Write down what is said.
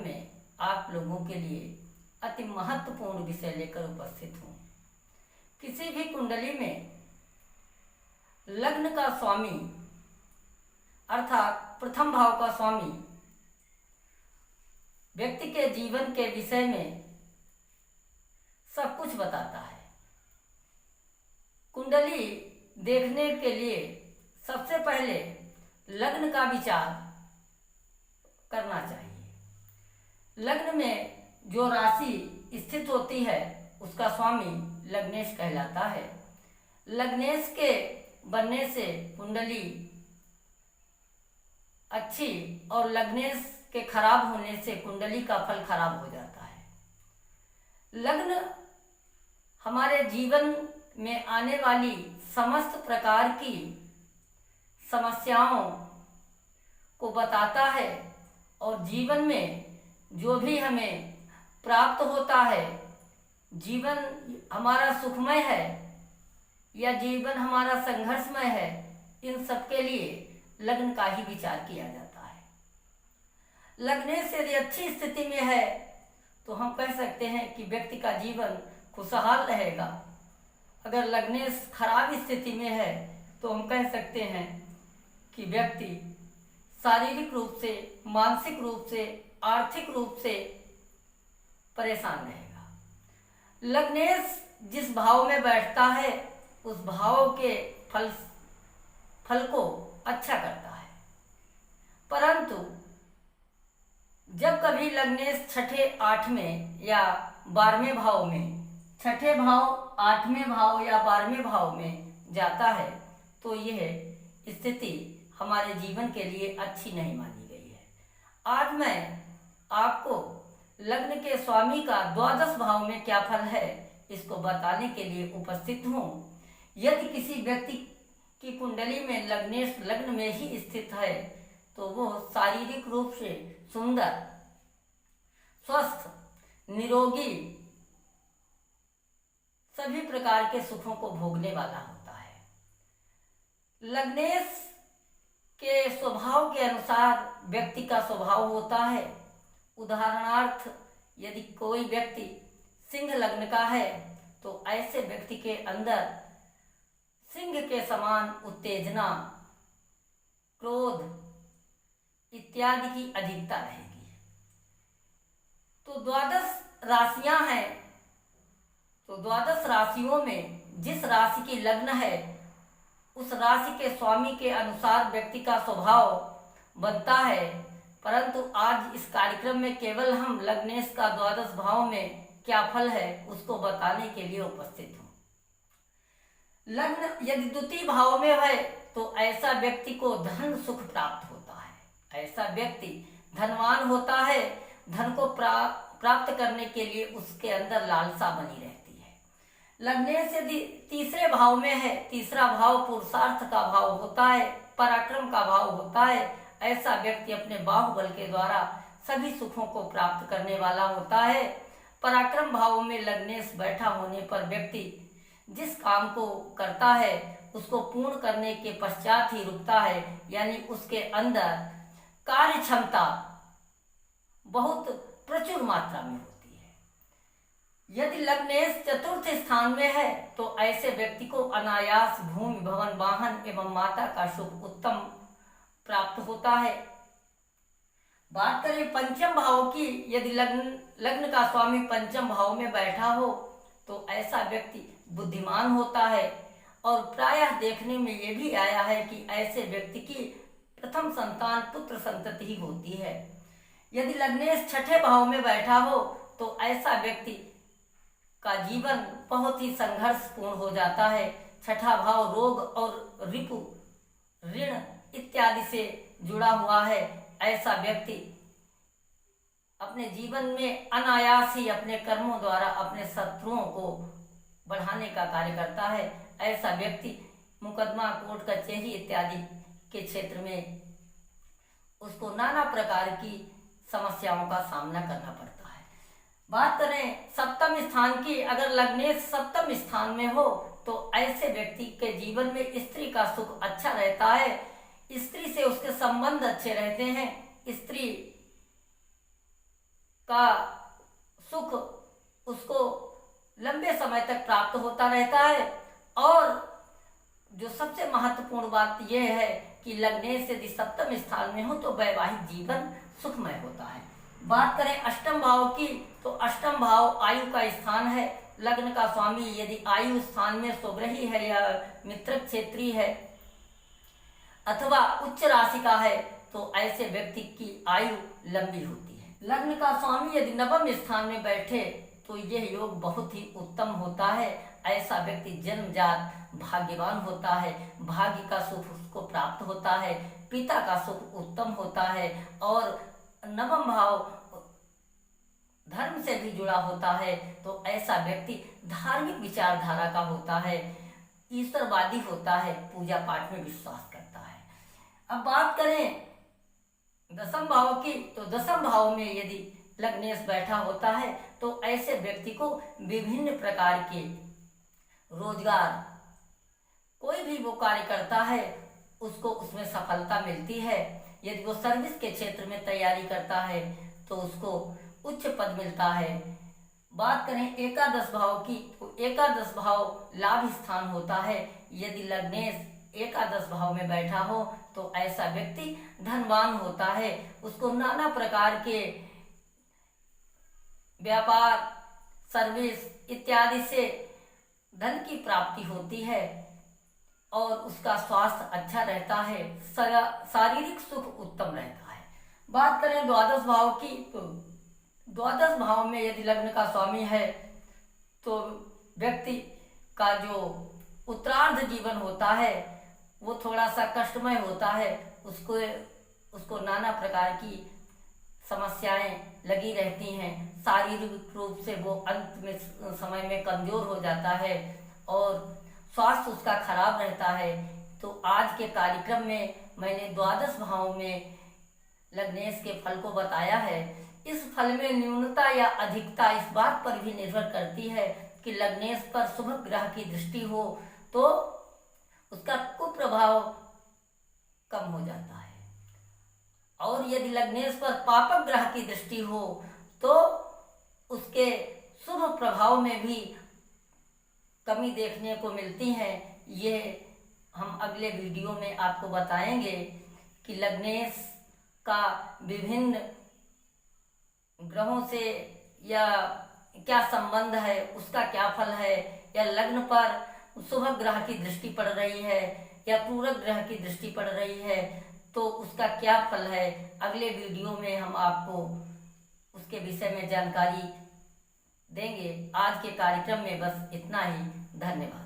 में आप लोगों के लिए अति महत्वपूर्ण विषय लेकर उपस्थित हूँ। किसी भी कुंडली में लग्न का स्वामी अर्थात प्रथम भाव का स्वामी व्यक्ति के जीवन के विषय में सब कुछ बताता है। कुंडली देखने के लिए सबसे पहले लग्न का विचार करना चाहिए। लग्न में जो राशि स्थित होती है उसका स्वामी लग्नेश कहलाता है। लग्नेश के बनने से कुंडली अच्छी और लग्नेश के खराब होने से कुंडली का फल खराब हो जाता है। लग्न हमारे जीवन में आने वाली समस्त प्रकार की समस्याओं को बताता है और जीवन में जो भी हमें प्राप्त होता है, जीवन हमारा सुखमय है या जीवन हमारा संघर्षमय है, इन सब के लिए लग्न का ही विचार किया जाता है। लग्नेश यदि अच्छी स्थिति में है तो हम कह सकते हैं कि व्यक्ति का जीवन खुशहाल रहेगा। अगर लग्नेश खराब स्थिति में है तो हम कह सकते हैं कि व्यक्ति शारीरिक रूप से, मानसिक रूप से, आर्थिक रूप से परेशान रहेगा। लग्नेश जिस भाव में बैठता है उस भाव के फल को अच्छा करता है, परंतु जब कभी लग्नेश छठे, आठवें या 12वें भाव में, छठे भाव, 8वें भाव या 12वें भाव में जाता है तो यह स्थिति हमारे जीवन के लिए अच्छी नहीं मानी गई है। आज मैं आपको लग्न के स्वामी का द्वादश भाव में क्या फल है इसको बताने के लिए उपस्थित हूँ। यदि किसी व्यक्ति की कुंडली में लग्नेश लग्न में ही स्थित है तो वो शारीरिक रूप से सुंदर, स्वस्थ, निरोगी, सभी प्रकार के सुखों को भोगने वाला होता है। लग्नेश के स्वभाव के अनुसार व्यक्ति का स्वभाव होता है। उदाहरणार्थ यदि कोई व्यक्ति सिंह लग्न का है तो ऐसे व्यक्ति के अंदर सिंह के समान उत्तेजना, क्रोध इत्यादि की अधिकता रहेगी। तो द्वादश राशियां हैं, तो द्वादश राशियों में जिस राशि की लग्न है उस राशि के स्वामी के अनुसार व्यक्ति का स्वभाव बनता है। परंतु आज इस कार्यक्रम में केवल हम लग्नेश का द्वादश भाव में क्या फल है उसको बताने के लिए उपस्थित हूँ। लग्न यदि द्वितीय भाव में है तो ऐसा व्यक्ति को धन सुख प्राप्त होता है। ऐसा व्यक्ति धनवान होता है। धन को प्राप्त करने के लिए उसके अंदर लालसा बनी रहती है। लग्नेश यदि तीसरे भाव में है, तीसरा भाव पुरुषार्थ का भाव होता है, पराक्रम का भाव होता है। ऐसा व्यक्ति अपने बाहुबल के द्वारा सभी सुखों को प्राप्त करने वाला होता है। पराक्रम भाव में लग्नेश बैठा होने पर व्यक्ति जिस काम को करता है उसको पूर्ण करने के पश्चात ही रुकता है, यानी उसके अंदर कार्य क्षमता बहुत प्रचुर मात्रा में होती है। यदि लग्नेश चतुर्थ स्थान में है तो ऐसे व्यक्ति को अनायास भूमि, भवन, वाहन एवं माता का सुख उत्तम प्राप्त होता है। बात करें पंचम भाव की, यदि लग्न का स्वामी पंचम भाव में बैठा हो तो ऐसा व्यक्ति बुद्धिमान होता है और प्रायः देखने में ये भी आया है कि ऐसे व्यक्ति की प्रथम संतान पुत्र संतति ही होती है। यदि लग्नेश छठे भाव में बैठा हो तो ऐसा व्यक्ति का जीवन बहुत ही संघर्षपूर्ण हो जाता है। छठा भाव रोग और रिपु, ऋण इत्यादि से जुड़ा हुआ है। ऐसा व्यक्ति अपने जीवन में अनायास ही अपने कर्मों द्वारा अपने शत्रुओं को बढ़ाने का कार्य करता है। ऐसा व्यक्ति मुकदमा, कोर्ट कचहरी इत्यादि के क्षेत्र में उसको नाना प्रकार की समस्याओं का सामना करना पड़ता है। बात करें सप्तम स्थान की, अगर लग्नेश सप्तम स्थान में हो तो ऐसे व्यक्ति के जीवन में स्त्री का सुख अच्छा रहता है। स्त्री से उसके संबंध अच्छे रहते हैं। स्त्री का सुख उसको लंबे समय तक प्राप्त होता रहता है। और जो सबसे महत्वपूर्ण बात यह है कि लग्नेश यदि सप्तम स्थान में हो तो वैवाहिक जीवन सुखमय होता है। बात करें अष्टम भाव की, तो अष्टम भाव आयु का स्थान है। लग्न का स्वामी यदि आयु स्थान में स्वग्रही है या मित्र क्षेत्री है अथवा उच्च राशि का है तो ऐसे व्यक्ति की आयु लंबी होती है। लग्न का स्वामी यदि नवम स्थान में बैठे तो यह योग बहुत ही उत्तम होता है। ऐसा व्यक्ति जन्मजात भाग्यवान होता है, भाग्य का सुख उसको प्राप्त होता है, पिता का सुख उत्तम होता है और नवम भाव धर्म से भी जुड़ा होता है। तो ऐसा व्यक्ति धार्मिक विचारधारा का होता है, ईश्वरवादी होता है, पूजा पाठ में विश्वास करता है। अब बात करें दसम भाव की, तो दसम भाव में यदि लग्नेश बैठा होता है तो ऐसे व्यक्ति को विभिन्न प्रकार के रोजगार, कोई भी वो कार्य करता है उसको उसमें सफलता मिलती है। यदि वो सर्विस के क्षेत्र में तैयारी करता है तो उसको उच्च पद मिलता है। बात करें एकादश भाव की, तो एकादश भाव लाभ स्थान होता है। यदि लग्नेश एकादश भाव में बैठा हो तो ऐसा व्यक्ति धनवान होता है, उसको नाना प्रकार के व्यापार, सर्विस इत्यादि से धन की प्राप्ति होती है और उसका स्वास्थ्य अच्छा रहता है, शारीरिक सुख उत्तम रहता है। बात करें द्वादश भाव की, तो द्वादश भाव में यदि लग्न का स्वामी है तो व्यक्ति का जो उत्तरार्ध जीवन होता है वो थोड़ा सा कष्टमय होता है। उसको नाना प्रकार की समस्याएं लगी रहती हैं, शारीरिक रूप से वो अंत में समय में कमजोर हो जाता है और स्वास्थ्य उसका खराब रहता है। तो आज के कार्यक्रम में मैंने द्वादश भाव में लग्नेश के फल को बताया है। इस फल में न्यूनता या अधिकता इस बात पर भी निर्भर करती है कि लग्नेश पर शुभ ग्रह की दृष्टि हो तो उसका कुप्रभाव कम हो जाता है, और यदि लग्नेश पर पापक ग्रह की दृष्टि हो तो उसके शुभ प्रभाव में भी कमी देखने को मिलती है। ये हम अगले वीडियो में आपको बताएंगे कि लग्नेश का विभिन्न ग्रहों से या क्या संबंध है, उसका क्या फल है, या लग्न पर शुभ ग्रह की दृष्टि पड़ रही है या पूरक ग्रह की दृष्टि पड़ रही है तो उसका क्या फल है। अगले वीडियो में हम आपको उसके विषय में जानकारी देंगे। आज के कार्यक्रम में बस इतना ही। धन्यवाद।